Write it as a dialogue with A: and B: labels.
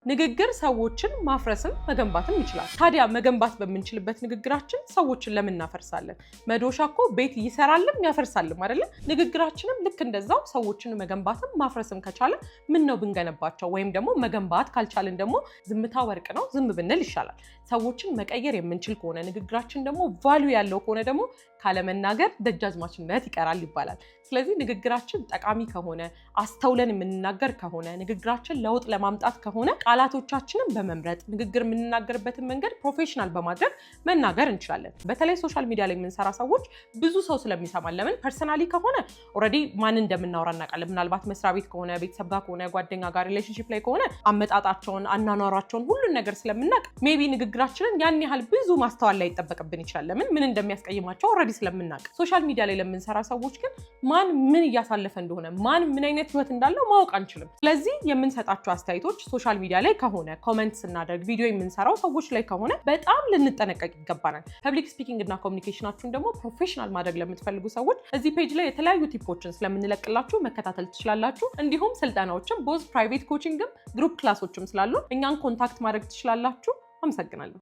A: ንግግር ሰዎችን ማፍረስም መገንባትም ይችላል። ታዲያ መገንባት በምንችልበት ንግግራችን ሰዎችን ለምን እናፈርሳለን? መዶሻ እኮ ቤት ይሰራልም ያፈርሳልም አይደለ? ንግግራችንም ልክ እንደዛው ሰዎችን መገንባትም ማፍረስም ከቻለ ምን ነው ብንገነባቸው? ወይም ደግሞ መገንባት ካልቻልን ደግሞ ዝምታ ወርቅ ነው፣ ዝም ብንል ይሻላል። ሰዎችን መቀየር የምንችል ከሆነ ንግግራችን ደግሞ ቫልዩ ያለው ከሆነ ደግሞ ካለመናገር ደጃዝማችነት ይቀራል ይባላል። ስለዚህ ንግግራችን ጠቃሚ ከሆነ አስተውለን የምንናገር ከሆነ ንግግራችን ለውጥ ለማምጣት ከሆነ ቃላቶቻችንን በመምረጥ ንግግር የምንናገርበትን መንገድ ፕሮፌሽናል በማድረግ መናገር እንችላለን። በተለይ ሶሻል ሚዲያ ላይ የምንሰራ ሰዎች ብዙ ሰው ስለሚሰማን ለምን ፐርሰናሊ ከሆነ ኦልሬዲ ማን እንደምናወራ እናውቃለን። ምናልባት መስሪያ ቤት ከሆነ ቤተሰብ ጋር ከሆነ ጓደኛ ጋር ሪሌሽንሺፕ ላይ ከሆነ አመጣጣቸውን አናኗራቸውን ሁሉን ነገር ስለምናውቅ ሜቢ ንግግራችንን ያን ያህል ብዙ ማስተዋል ላይ ይጠበቅብን ይችላል። ለምን ምን እንደሚያስቀይማቸው ኦልሬዲ ስለምናውቅ። ሶሻል ሚዲያ ላይ ለምንሰራ ሰዎች ግን ማን ምን እያሳለፈ እንደሆነ ማን ምን አይነት ህይወት እንዳለው ማወቅ አንችልም። ስለዚህ የምንሰጣቸው አስተያየቶች ሶሻል ሚዲያ ላይ ከሆነ ኮሜንት ስናደርግ ቪዲዮ የምንሰራው ሰዎች ላይ ከሆነ በጣም ልንጠነቀቅ ይገባናል። ፐብሊክ ስፒኪንግ እና ኮሚኒኬሽናችሁን ደግሞ ፕሮፌሽናል ማድረግ ለምትፈልጉ ሰዎች እዚህ ፔጅ ላይ የተለያዩ ቲፖችን ስለምንለቅላችሁ መከታተል ትችላላችሁ። እንዲሁም ስልጠናዎችም ቦዝ ፕራይቬት ኮቺንግም ግሩፕ ክላሶችም ስላሉ እኛን ኮንታክት ማድረግ ትችላላችሁ። አመሰግናለሁ።